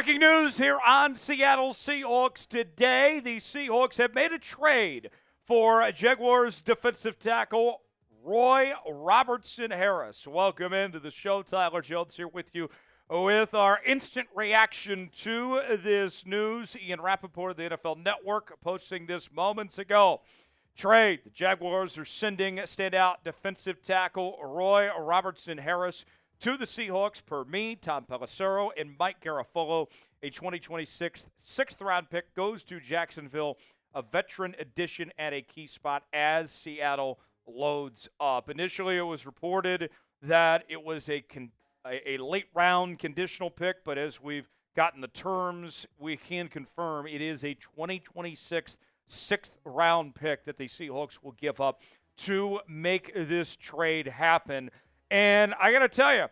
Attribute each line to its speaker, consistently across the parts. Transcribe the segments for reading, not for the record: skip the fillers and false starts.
Speaker 1: Breaking news here on Seattle Seahawks today. The Seahawks have made a trade for Jaguars defensive tackle Roy Robertson-Harris. Welcome into the show. Tyler Jones here with you with our instant reaction to this news. Ian Rappaport of the NFL Network posting this moments ago. Trade. The Jaguars are sending standout defensive tackle Roy Robertson-Harris to the Seahawks per me, Tom Pelissero, and Mike Garafolo. A 2026 sixth-round pick goes to Jacksonville, a veteran addition at a key spot as Seattle loads up. Initially, it was reported that it was a late-round conditional pick, but as we've gotten the terms, we can confirm it is a 2026 sixth-round pick that the Seahawks will give up to make this trade happen. And I got to tell you,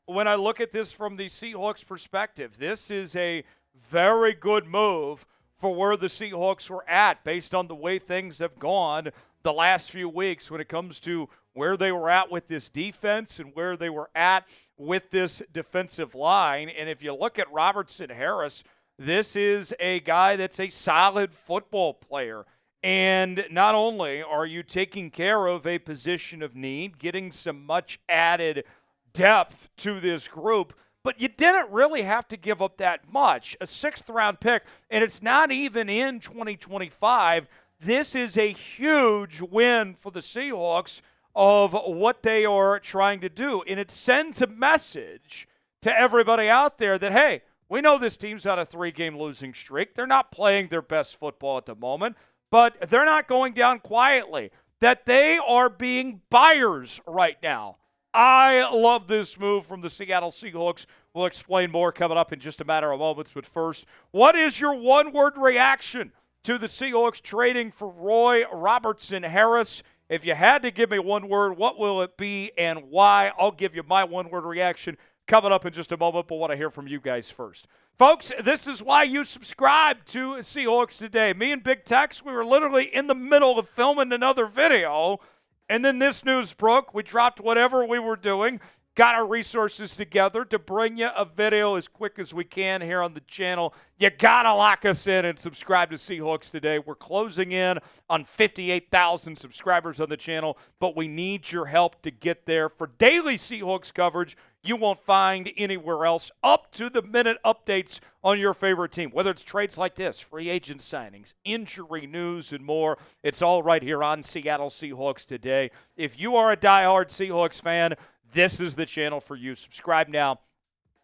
Speaker 1: when I look at this from the Seahawks perspective, this is a very good move for where the Seahawks were at based on the way things have gone the last few weeks when it comes to where they were at with this defense and where they were at with this defensive line. And if you look at Robertson-Harris, this is a guy that's a solid football player. And not only are you taking care of a position of need, getting some much added depth to this group, but you didn't really have to give up that much. A sixth-round pick, and it's not even in 2025. This is a huge win for the Seahawks of what they are trying to do. And it sends a message to everybody out there that, hey, we know this team's on a 3-game losing streak. They're not playing their best football at the moment, but they're not going down quietly, that they are being buyers right now. I love this move from the Seattle Seahawks. We'll explain more coming up in just a matter of moments. But first, what is your one-word reaction to the Seahawks trading for Roy Robertson-Harris? If you had to give me one word, what will it be and why? I'll give you my one-word reaction coming up in just a moment, but I want to hear from you guys first. Folks, this is why you subscribe to Seahawks Today. Me and Big Tex, we were literally in the middle of filming another video, and then this news broke. We dropped whatever we were doing, got our resources together to bring you a video as quick as we can here on the channel. You got to lock us in and subscribe to Seahawks Today. We're closing in on 58,000 subscribers on the channel, but we need your help to get there. For daily Seahawks coverage you won't find anywhere else, up-to-the-minute updates on your favorite team, whether it's trades like this, free agent signings, injury news, and more. It's all right here on Seattle Seahawks Today. If you are a diehard Seahawks fan, this is the channel for you. Subscribe now,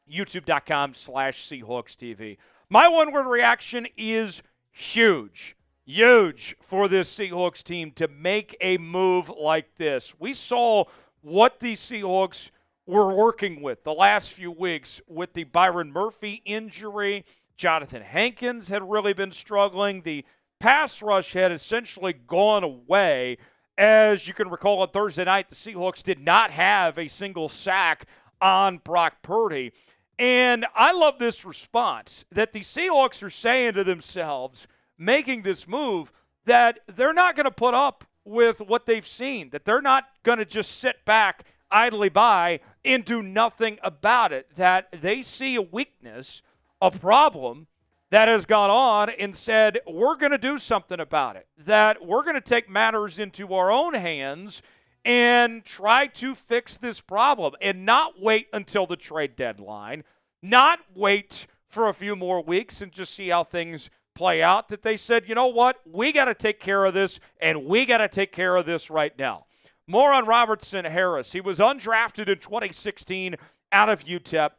Speaker 1: youtube.com/SeahawksTV. My one-word reaction is huge. Huge for this Seahawks team to make a move like this. We saw what the Seahawks were working with the last few weeks with the Byron Murphy injury. Jonathan Hankins had really been struggling. The pass rush had essentially gone away. As you can recall, on Thursday night, the Seahawks did not have a single sack on Brock Purdy. And I love this response that the Seahawks are saying to themselves, making this move, that they're not going to put up with what they've seen, that they're not going to just sit back idly by and do nothing about it, that they see a weakness, a problem that has gone on and said, we're going to do something about it, that we're going to take matters into our own hands and try to fix this problem and not wait until the trade deadline, not wait for a few more weeks and just see how things play out, that they said, you know what, we got to take care of this, and we got to take care of this right now. More on Robertson-Harris. He was undrafted in 2016 out of UTEP,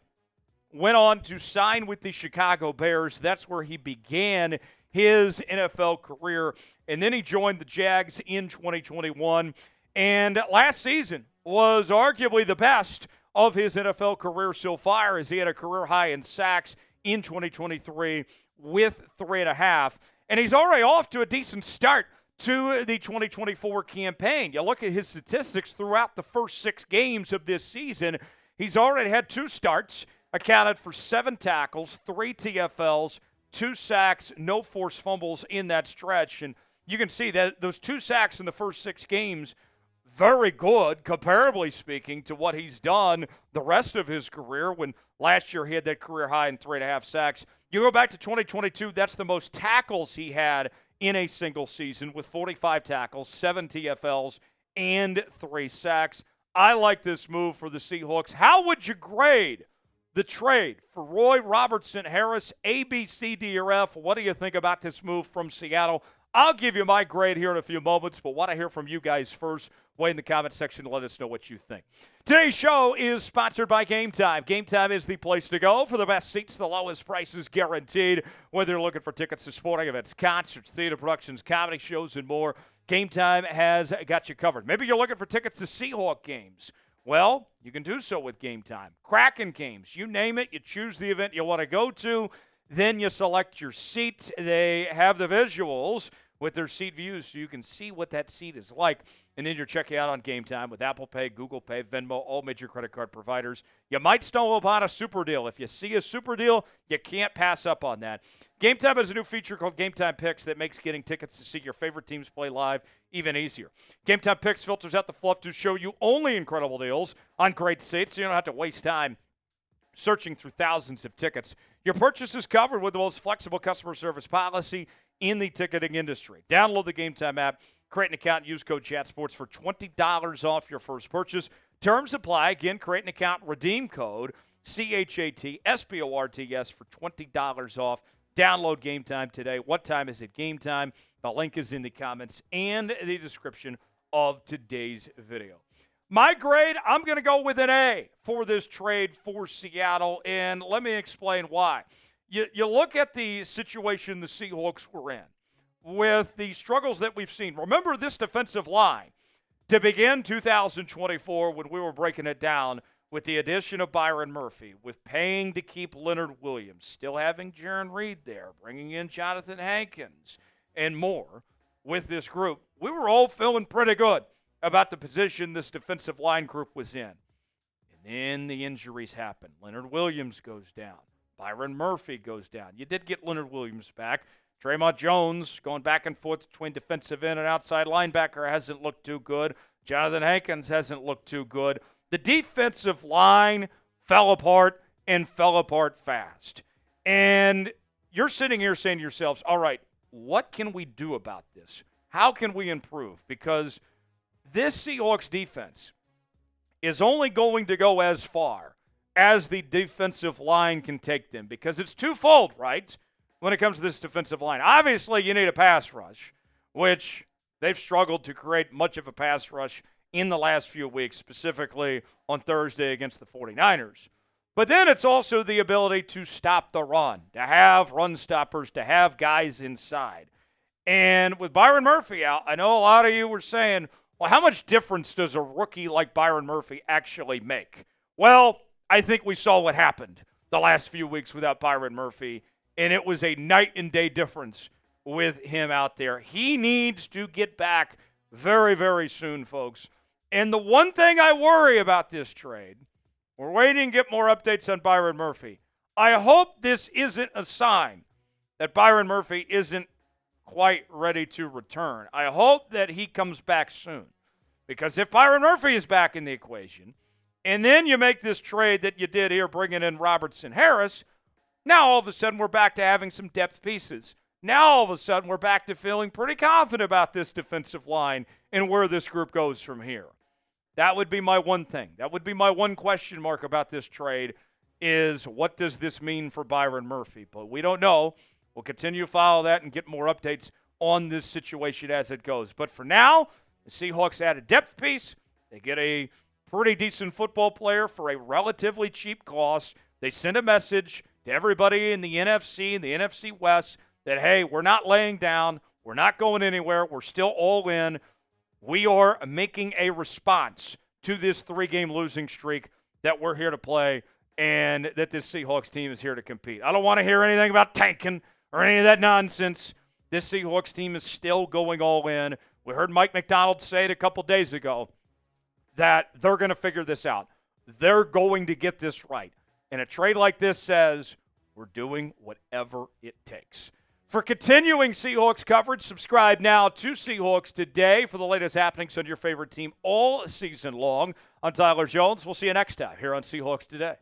Speaker 1: went on to sign with the Chicago Bears. That's where he began his NFL career. And then he joined the Jags in 2021. And last season was arguably the best of his NFL career so far, as he had a career high in sacks in 2023 with 3.5. And he's already off to a decent start to the 2024 campaign. You look at his statistics throughout the first 6 games of this season, he's already had 2 starts, accounted for 7 tackles, 3 TFLs, 2 sacks, no forced fumbles in that stretch. And you can see that those 2 sacks in the first 6 games, very good, comparably speaking, to what he's done the rest of his career when last year he had that career high in 3.5 sacks. You go back to 2022, that's the most tackles he had in a single season with 45 tackles, 7 TFLs, and 3 sacks. I like this move for the Seahawks. How would you grade the trade for Roy Robertson-Harris? A, B, C, D, or F? What do you think about this move from Seattle? I'll give you my grade here in a few moments, but want to hear from you guys first. Weigh in the comment section to let us know what you think. Today's show is sponsored by GameTime. GameTime is the place to go for the best seats, the lowest prices guaranteed. Whether you're looking for tickets to sporting events, concerts, theater productions, comedy shows, and more, GameTime has got you covered. Maybe you're looking for tickets to Seahawk games. Well, you can do so with GameTime. Kraken games, you name it, you choose the event you want to go to. Then you select your seat. They have the visuals with their seat views so you can see what that seat is like. And then you're checking out on GameTime with Apple Pay, Google Pay, Venmo, all major credit card providers. You might stumble upon a super deal. If you see a super deal, you can't pass up on that. GameTime has a new feature called GameTime Picks that makes getting tickets to see your favorite teams play live even easier. GameTime Picks filters out the fluff to show you only incredible deals on great seats so you don't have to waste time searching through thousands of tickets. Your purchase is covered with the most flexible customer service policy in the ticketing industry. Download the GameTime app, create an account, and use code ChatSports for $20 off your first purchase. Terms apply. Again, create an account, redeem code CHATSPORTS for $20 off. Download GameTime today. What time is it? GameTime. The link is in the comments and the description of today's video. My grade, I'm going to go with an A for this trade for Seattle, and let me explain why. You look at the situation the Seahawks were in with the struggles that we've seen. Remember this defensive line to begin 2024 when we were breaking it down with the addition of Byron Murphy, with paying to keep Leonard Williams, still having Jaron Reed there, bringing in Jonathan Hankins, and more with this group. We were all feeling pretty good about the position this defensive line group was in. And then the injuries happen. Leonard Williams goes down. Byron Murphy goes down. You did get Leonard Williams back. Draymond Jones going back and forth between defensive end and outside linebacker hasn't looked too good. Jonathan Hankins hasn't looked too good. The defensive line fell apart and fell apart fast. And you're sitting here saying to yourselves, all right, what can we do about this? How can we improve? Because this Seahawks defense is only going to go as far as the defensive line can take them, because it's twofold, right, when it comes to this defensive line. Obviously, you need a pass rush, which they've struggled to create much of a pass rush in the last few weeks, specifically on Thursday against the 49ers. But then it's also the ability to stop the run, to have run stoppers, to have guys inside. And with Byron Murphy out, I know a lot of you were saying, well, how much difference does a rookie like Byron Murphy actually make? Well, I think we saw what happened the last few weeks without Byron Murphy, and it was a night and day difference with him out there. He needs to get back very, very soon, folks. And the one thing I worry about this trade, we're waiting to get more updates on Byron Murphy. I hope this isn't a sign that Byron Murphy isn't quite ready to return. I hope that he comes back soon. Because if Byron Murphy is back in the equation, and then you make this trade that you did here, bringing in Robertson-Harris, now all of a sudden we're back to having some depth pieces. Now all of a sudden we're back to feeling pretty confident about this defensive line and where this group goes from here. That would be my one thing. That would be my one question mark about this trade is, what does this mean for Byron Murphy? But we don't know. We'll continue to follow that and get more updates on this situation as it goes. But for now, the Seahawks add a depth piece. They get a pretty decent football player for a relatively cheap cost. They send a message to everybody in the NFC and the NFC West that, hey, we're not laying down. We're not going anywhere. We're still all in. We are making a response to this 3-game losing streak that we're here to play and that this Seahawks team is here to compete. I don't want to hear anything about tanking or any of that nonsense. This Seahawks team is still going all in. We heard Mike Macdonald say it a couple days ago that they're going to figure this out. They're going to get this right. And a trade like this says we're doing whatever it takes. For continuing Seahawks coverage, subscribe now to Seahawks Today for the latest happenings on your favorite team all season long. I'm Tyler Jones. We'll see you next time here on Seahawks Today.